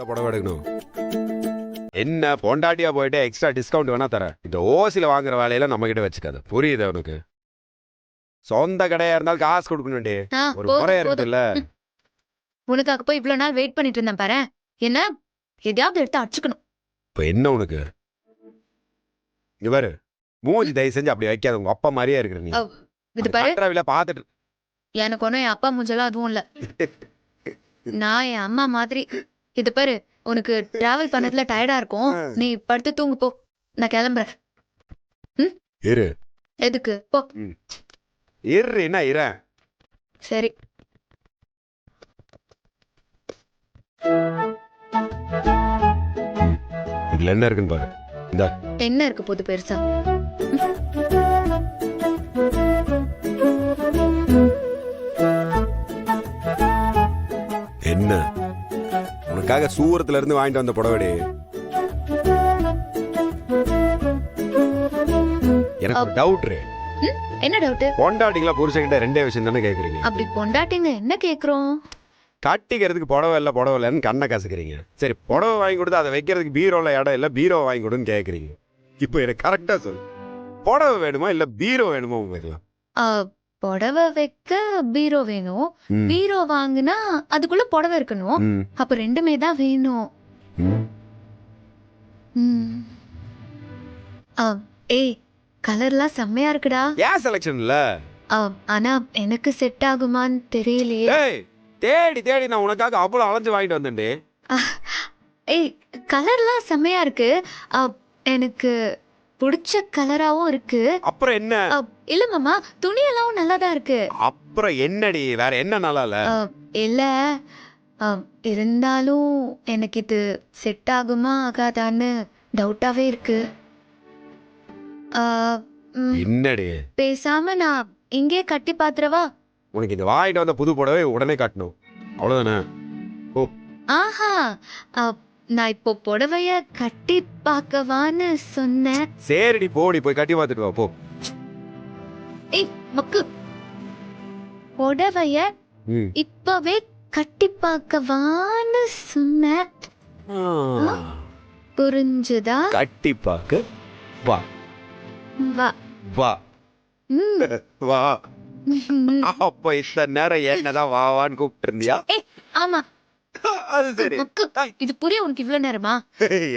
புடவை எடுக்கணும். என்ன பொண்டாட்டியா போயிட்டு எக்ஸ்ட்ரா டிஸ்கவுண்ட் வேணா தரேன். இந்த ஓசில வாங்குற வேலையில நம்ம கிட்ட வச்சுக்காது. புரியுது உனக்கு? சொந்த கடையா இருந்தாலும் காசு கொடுக்கணும்டி. ஒரு முறை இருக்குல்ல. உனக்காக போய் இவ்வளவு நாள் வெயிட் பண்ணிட்டு இருந்தேன் பாரு. என்ன எதையாவது எடுத்து அடிச்சுக்கணும். இப்ப என்ன உனக்கு? இங்க பாரு, மூஞ்சி தயவு செஞ்சு அப்படி வைக்காத. உங்க அப்பா மாதிரியே இருக்கிற நீ. இது பாரு, பாத்துட்டு எனக்கு ஒன்னும் என் அப்பா மூஞ்செல்லாம் அதுவும் இல்ல. நான் என் அம்மா மாதிரி. இது பாரு, உனக்கு டிராவல் பண்ணதுல டயர்டா இருக்கும். நீ படுத்து தூங்கு போ. நான் கிளம்புறேன். இரு. எதுக்கு? போ. இரு. என்ன இரு? சரி. இதுல என்ன இருக்குன்னு பாரு. இந்த என்ன இருக்கு போது பெருசா? என்ன? உனக்காக சூரத்துல இருந்து வாங்கிட்டு வந்த புடவடி. எனக்கு ஒரு டவுட். என்ன டவுட்? பொண்டாட்டிங்களா புருஷன்கிட்ட ரெண்டே விஷயம் தானே கேக்குறீங்க. அப்படி பொண்டாட்டிங்க என்ன கேக்குறோம்? கட்டிக்கிறதுக்கு புடவை இல்லைன்னு கண்ணை கசக்குறீங்க. சரி, புடவை வாங்கி கொடுத்து அதை வைக்கிறதுக்கு பீரோல இடம் இல்ல, பீரோ வாங்கி கொடுன்னு கேக்குறீங்க. இப்போ எனக்கு கரெக்டா சொல்லு, புடவை வேணுமா இல்ல பீரோ வேணுமா உங்களுக்கு? புடவை வைக்க பீரோ வேணும். பீரோ வாங்கினா அதுக்குள்ள புடவை இருக்கணும். அப்ப ரெண்டுமே தான் வேணும். ஏய், கலர்லாம் செம்மையா இருக்குடா. ஏன் செலக்ஷன் இல்ல? ஆனா எனக்கு செட் ஆகுமான்னு தெரியலையே. தேடி நான் உனக்காக அவ்வளவு அலைஞ்சு வாங்கிட்டு வந்தேன்டே. ஏய், கலர்லாம் செம்மையா இருக்கு. எனக்கு பிடிச்ச கலராவும் இருக்கு. அப்புறம் என்ன? இல்ல மாமா, துணியெல்லாம் நல்லா தான் இருக்கு. அப்புறம் என்னடி, வேற என்ன நல்லா இல்ல? இல்ல, இருந்தாலும் எனக்கு இது செட் ஆகுமா ஆகாதான்னு டவுட்டாவே இருக்கு. என்னடி? பேசாம நான் இங்கே கட்டி பாத்துறவா? உனக்கு இந்த வாங்கிட்டு வந்த புது புடவை உடனே காட்டணும், அவ்வளவுதானே? ஓ, ஆஹா, நான் இப்போ புடவைய கட்டி பார்க்கவான்னு சொன்னேன். சரிடி, போடி போய் கட்டி பார்த்துட்டு வா போ. ஏய் மக்கு, புடவைய இப்பவே கட்டி பார்க்கவான்னு சொன்னேன். புரிஞ்சுதா? கட்டி பார்க்க வா. வா வா. வா. அப்ப இத்தனை நேரம் என்னதான் வாவான்னு கூப்பிட்டு இருந்தியா? ஆமா. அது சரி. இது புரிய உனக்கு இவ்வளவு நேரமா?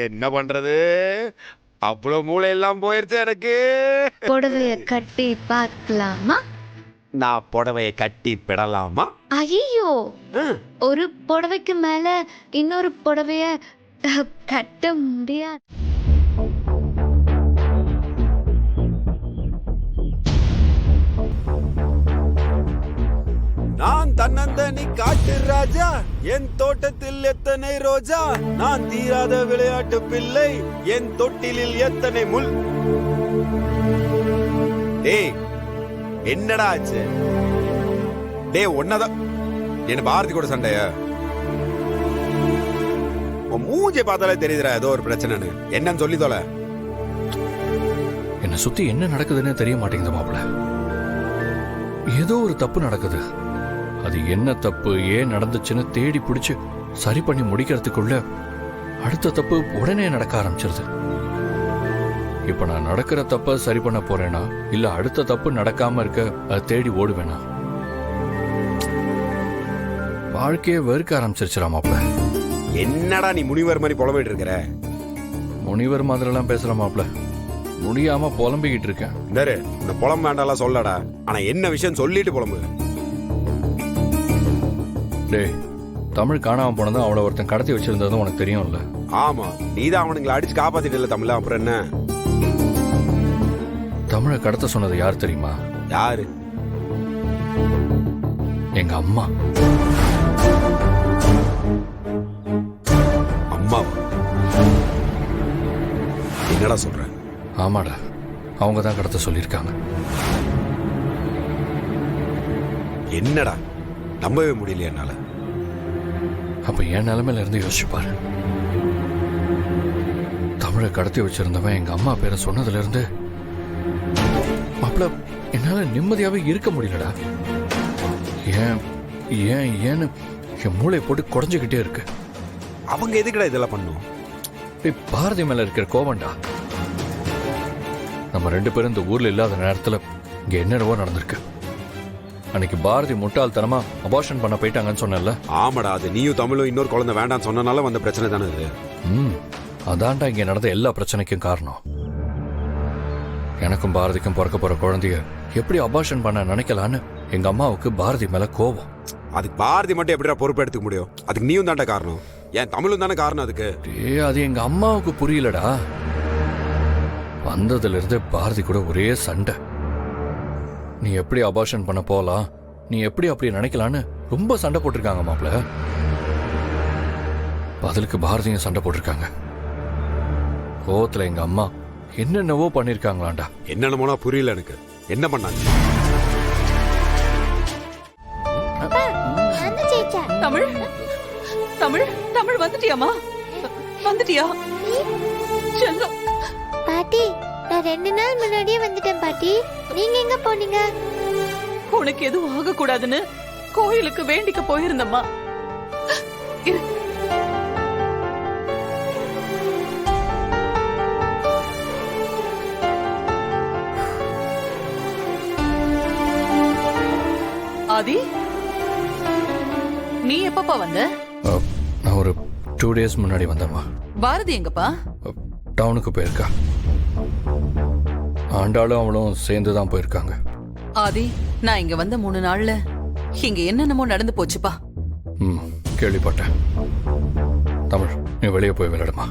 என்ன பண்றது, அவ்வளவு மூளை எல்லாம் போயிருச்சு எனக்கு. புடவைய கட்டி பார்க்கலாமா? நான் புடவைய கட்டி பிடலாமா? ஐயோ, ஒரு புடவைக்கு மேல இன்னொரு புடவைய கட்ட முடியாது. நான் தன்னந்தனி காட்டு ராஜா, என் தோட்டத்தில் எத்தனை ரோஜா, நான் தீராத விளையாட்டு பிள்ளை, என் தொட்டிலில் எத்தனை முள். டேய், என்னடா ஆச்சு? டேய், ஒன்னதான் என்ன பாரதி கூட சண்டையா? மூஞ்சை பார்த்தாலே தெரியுதுடா ஏதோ ஒரு பிரச்சனைன்னு. என்னன்னு சொல்லி தொலை. என்ன சுத்தி என்ன நடக்குதுன்னு தெரிய மாட்டேங்குது மாப்பிள்ள. ஏதோ ஒரு தப்பு நடக்குது. அது என்ன தப்பு, ஏன் நடந்துச்சுன்னு தேடி பிடிச்சு சரி பண்ணி முடிக்கிறதுக்குள்ள அடுத்த தப்பு உடனே நடக்க ஆரம்பிச்சிருது. இப்ப நான் நடக்கிற தப்ப சரி பண்ண போறேனா இல்ல அடுத்த தப்பு நடக்காம இருக்க அதை தேடி ஓடுவேனா? வாழ்க்கைய வெறுக்க ஆரம்பிச்சிருச்சுரா மாப்பிள்ள. என்னடா நீ முனிவர் மாதிரி புலம்பிட்டு இருக்கிற? முனிவர் மாதிரி எல்லாம் பேசுற மாப்பிள்ள, முடியாம புலம்பிக்கிட்டு இருக்கேன். இந்த புலம் வேண்டாம் சொல்லடா, ஆனா என்ன விஷயம் சொல்லிட்டு புலம்பு. டேய், தமிழ் காணாம போனது அவளை ஒருத்தன் கடத்தி வச்சிருந்ததும் உனக்கு தெரியும்ல? ஆமா, நீதான் அவனுங்களை அடிச்சு காப்பாத்திட்டு தமிழ. அப்புறம் என்ன? தமிழை கடத்த சொன்னது யார் தெரியுமா? யாரு? எங்க அம்மா. அம்மா? என்னடா சொல்ற? ஆமாடா, அவங்க தான் கடத்த சொல்லியிருக்காங்க. என்னடா, நம்பவே முடியலையா என்னால? அப்ப என் நிலைமையில இருந்து யோசிச்சு பாரு. தமிழை கடத்தி வச்சிருந்தவன் எங்க அம்மா பேரை சொன்னதுல இருந்து மாப்பிள்ள என்னால நிம்மதியாவே இருக்க முடியலடா. ஏன் ஏன் ஏன்னு என் மூளை போட்டு குறைஞ்சுக்கிட்டே இருக்கு. அவங்க எதுக்குடா இதெல்லாம் பண்ணும்? பாரதி மேல இருக்கிற கோவம்டா. நம்ம 2 பேரும் இந்த ஊர்ல இல்லாத நேரத்துல இங்க என்னென்னவோ நடந்திருக்கு. அன்னைக்கு பாரதி முட்டாள்தனமா அபார்ஷன் பண்ண போயிட்டாங்கன்னு சொன்னல. ஆமாடா, அது நீயும் தமிழும் இன்னொரு குழந்தை வேண்டாம்னு சொன்னனால வந்த பிரச்சனை தானே இது. அதான்டா இங்க நடந்த எல்லா பிரச்சனைக்கும் காரணம். எனக்கும் பாரதிக்கும் பிறக்க போற குழந்தைய எப்படி அபார்ஷன் பண்ண நினைக்கலான்னு எங்க அம்மாவுக்கு பாரதி மேல கோவம். அதுக்கு பாரதி மட்டும் எப்படிடா பொறுப்பு எடுத்துக்க முடியும்? அதுக்கு நீயும் தான்டா காரணம். ஏன் தமிழும் தானே காரணம் அதுக்கு? அது எங்க அம்மாவுக்கு புரியலடா. வந்ததுல இருந்து பாரதி கூட ஒரே சண்டை. நீ எப்படி அபார்ஷன் பண்ண போலாம், நீ எப்படி அப்படி நினைக்கலான்னு ரொம்ப சண்டை போட்டிருக்காங்க மாப்ள. பதிலுக்கு பாரதியும் சண்டை போட்டிருக்காங்க. கோவத்துல எங்க அம்மா என்னென்னவோ பண்ணிருக்காங்களாண்டா. என்னென்னமோனா புரியல எனக்கு. என்ன பண்ணாங்க? தமிழ் தமிழ் தமிழ் வந்துட்டியாமா? வந்துட்டியா செல்லம்? பாட்டி, நான் 2 நாள் முன்னாடியே வந்துட்டேன் பாட்டி. நீங்க எங்க போனீங்க? உனக்கு எதுவும் ஆக கூடாதுன்னு கோயிலுக்கு வேண்டிக்க போயிருந்தம்மா. ஆதி, நீ எப்பப்பா வந்த? நான் ஒரு 2 days முன்னாடி வந்தேம்மா. பாரதி எங்கப்பா? டவுனுக்கு போயிருக்கா. ஆண்டாளும் அவளும் சேர்ந்து தான் போயிருக்காங்க. ஆதி, நான் இங்க வந்த 3 நாள்ல இங்க என்னென்னமோ நடந்து போச்சுப்பா. கேள்விப்பட்டேன். தமிழ், நீ வெளியே போய் விளையாடுமா.